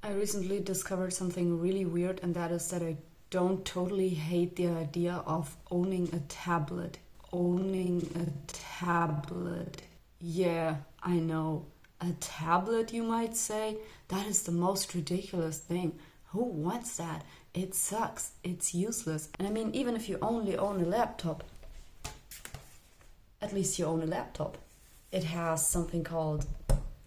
I recently discovered something really weird, and that is that I don't totally hate the idea of owning a tablet. Owning a tablet. Yeah, I know. A tablet, you might say? That is the most ridiculous thing. Who wants that? It sucks. It's useless. And I mean, even if you only own a laptop, at least you own a laptop. It has something called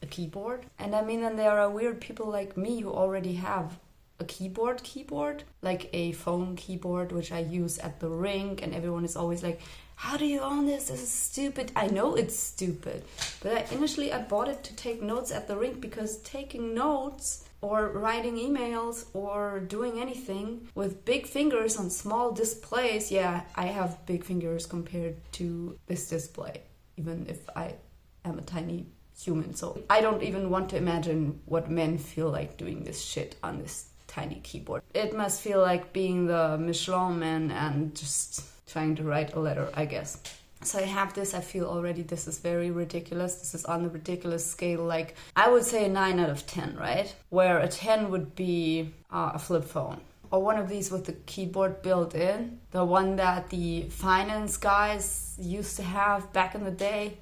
a keyboard. And I mean, and there are weird people like me who already have a keyboard, like a phone keyboard, which I use at the rink, and everyone is always like, how do you own this? This is stupid. I know it's stupid, but initially I bought it to take notes at the rink, because taking notes or writing emails or doing anything with big fingers on small displays, yeah, I have big fingers compared to this display, even if I am a tiny human. So I don't even want to imagine what men feel like doing this shit on this tiny keyboard. It must feel like being the Michelin man and just trying to write a letter, I guess. So I have this, I feel already this is very ridiculous. This is on the ridiculous scale, like I would say a 9 out of 10, right? Where a 10 would be a flip phone. Or one of these with the keyboard built in. The one that the finance guys used to have back in the day.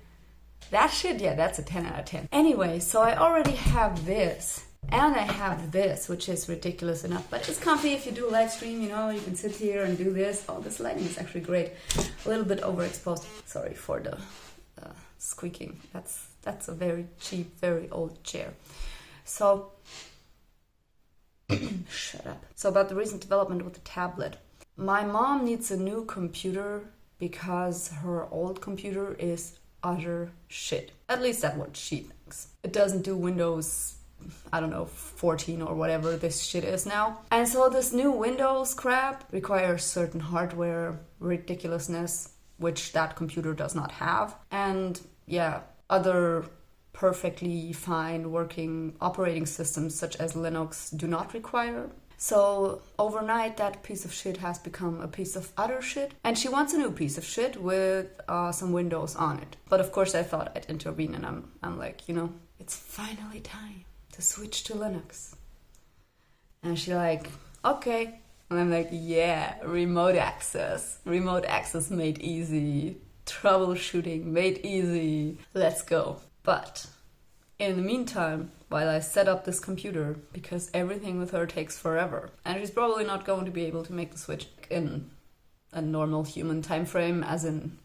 That shit, yeah, that's a 10 out of 10. Anyway, so I already have this. And I have this, which is ridiculous enough, but it's comfy if you do a live stream, you know, you can sit here and do this. Oh, this lighting is actually great. A little bit overexposed. Sorry for the squeaking. That's a very cheap, very old chair. So, shut up. So about the recent development with the tablet. My mom needs a new computer because her old computer is utter shit. At least that's what she thinks. It doesn't do Windows, I don't know, 14 or whatever this shit is now. And so this new Windows crap requires certain hardware ridiculousness, which that computer does not have. And yeah, other perfectly fine working operating systems such as Linux do not require. So overnight that piece of shit has become a piece of utter shit. And she wants a new piece of shit with some Windows on it. But of course I thought I'd intervene, and I'm like, you know, it's finally time to switch to Linux. And she's like, okay. And I'm like, yeah, remote access. Remote access made easy. Troubleshooting made easy. Let's go. But in the meantime, while I set up this computer, because everything with her takes forever, and she's probably not going to be able to make the switch in a normal human time frame, as in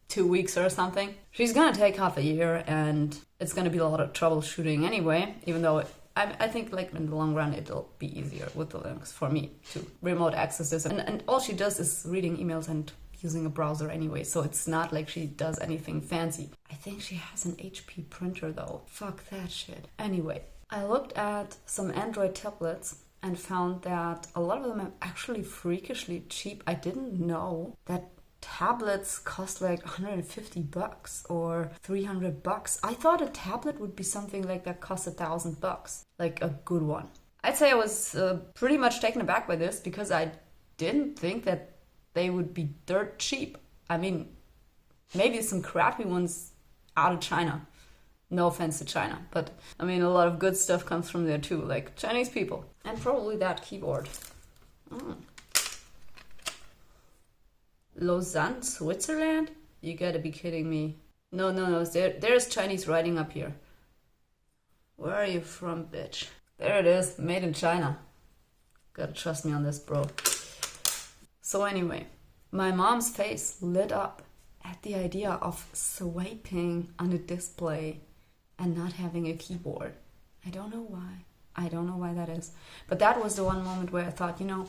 2 weeks or something. She's gonna take half a year, and it's gonna be a lot of troubleshooting anyway, even though I think like in the long run it'll be easier with the Linux for me to remote access this. And all she does is reading emails and using a browser anyway, so it's not like she does anything fancy. I think she has an HP printer though. Fuck that shit. Anyway, I looked at some Android tablets and found that a lot of them are actually freakishly cheap. I didn't know that tablets cost like $150 or $300. I thought a tablet would be something like that costs $1,000, like a good one. I'd say I was pretty much taken aback by this, because I didn't think that they would be dirt cheap. I mean, maybe some crappy ones out of China. No offense to China, but I mean, a lot of good stuff comes from there too, like Chinese people. And probably that keyboard. Lausanne, Switzerland? You gotta be kidding me. No, there's Chinese writing up here. Where are you from, bitch? There it is, made in China. Gotta trust me on this, bro. So anyway, my mom's face lit up at the idea of swiping on a display and not having a keyboard. I don't know why. I don't know why that is. But that was the one moment where I thought, you know,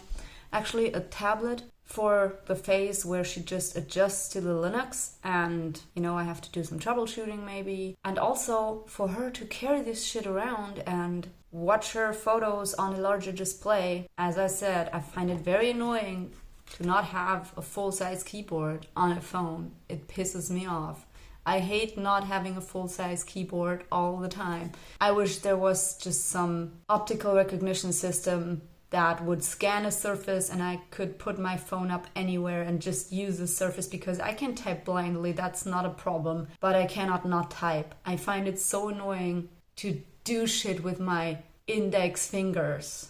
actually a tablet for the phase where she just adjusts to the Linux, and, you know, I have to do some troubleshooting maybe. And also for her to carry this shit around and watch her photos on a larger display. As I said, I find it very annoying to not have a full-size keyboard on a phone. It pisses me off. I hate not having a full-size keyboard all the time. I wish there was just some optical recognition system that would scan a surface and I could put my phone up anywhere and just use the surface, because I can type blindly, that's not a problem, but I cannot not type. I find it so annoying to do shit with my index fingers.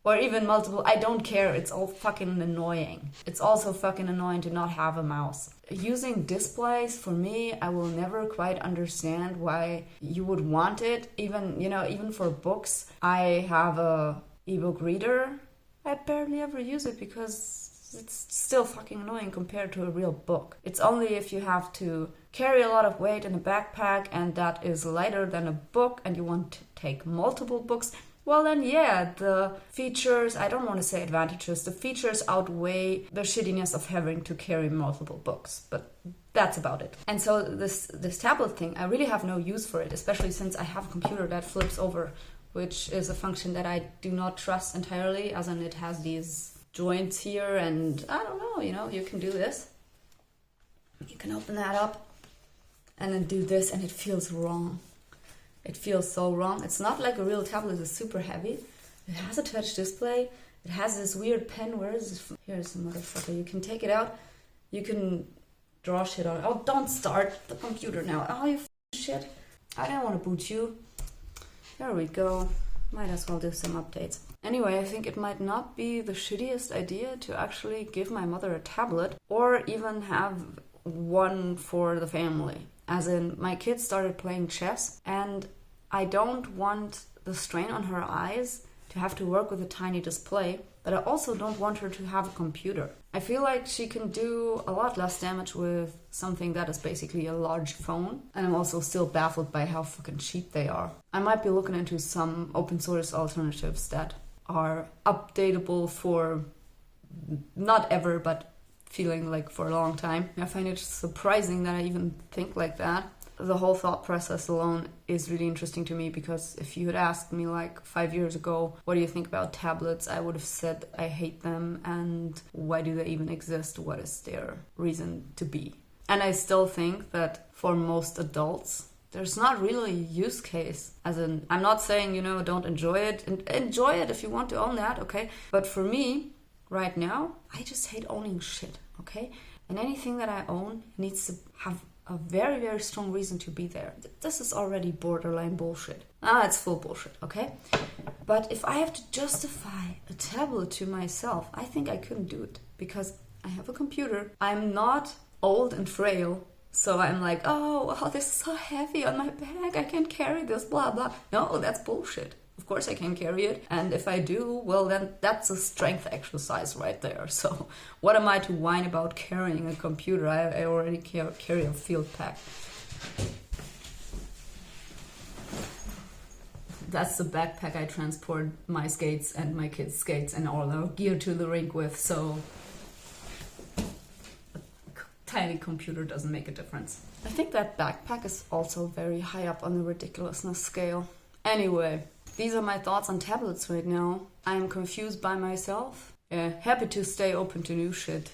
Or even multiple, I don't care, it's all fucking annoying. It's also fucking annoying to not have a mouse. Using displays, for me, I will never quite understand why you would want it. Even, even for books, I have a ebook reader. I barely ever use it because it's still fucking annoying compared to a real book. It's only if you have to carry a lot of weight in a backpack and that is lighter than a book and you want to take multiple books. Well then, yeah, the features, I don't want to say advantages, the features outweigh the shittiness of having to carry multiple books, but that's about it. And so this tablet thing, I really have no use for it, especially since I have a computer that flips over, which is a function that I do not trust entirely, as in it has these joints here, and I don't know, you can do this. You can open that up and then do this, and it feels wrong. It feels so wrong. It's not like a real tablet. It's super heavy. It has a touch display. It has this weird pen. Where is this? Here's the motherfucker. You can take it out. You can draw shit on it. Oh, don't start the computer now. Oh, you shit. I don't want to boot you. There we go. Might as well do some updates. Anyway, I think it might not be the shittiest idea to actually give my mother a tablet or even have one for the family. As in, my kids started playing chess, and I don't want the strain on her eyes to have to work with a tiny display, but I also don't want her to have a computer. I feel like she can do a lot less damage with something that is basically a large phone, and I'm also still baffled by how fucking cheap they are. I might be looking into some open source alternatives that are updatable for not ever, but feeling like for a long time. I find it surprising that I even think like that. The whole thought process alone is really interesting to me, because if you had asked me like 5 years ago, what do you think about tablets? I would have said I hate them, and why do they even exist? What is their reason to be? And I still think that for most adults, there's not really a use case. As in, I'm not saying, don't enjoy it. Enjoy it if you want to own that, okay? But for me, right now, I just hate owning shit, okay? And anything that I own needs to have a very, very strong reason to be there. This is already borderline bullshit. It's full bullshit, okay? But if I have to justify a tablet to myself, I think I couldn't do it, because I have a computer. I'm not old and frail, so I'm like, oh, wow, this is so heavy on my back. I can't carry this, blah, blah. No, that's bullshit. Of course I can carry it, and if I do, well then that's a strength exercise right there. So what am I to whine about carrying a computer? I already carry a field pack. That's the backpack I transport my skates and my kids' skates and all our gear to the rink with, so a tiny computer doesn't make a difference. I think that backpack is also very high up on the ridiculousness scale. Anyway, these are my thoughts on tablets right now. I'm confused by myself. Happy to stay open to new shit.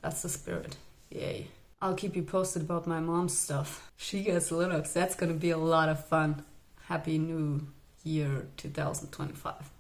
That's the spirit. Yay. I'll keep you posted about my mom's stuff. She gets Linux. That's gonna be a lot of fun. Happy New Year 2025.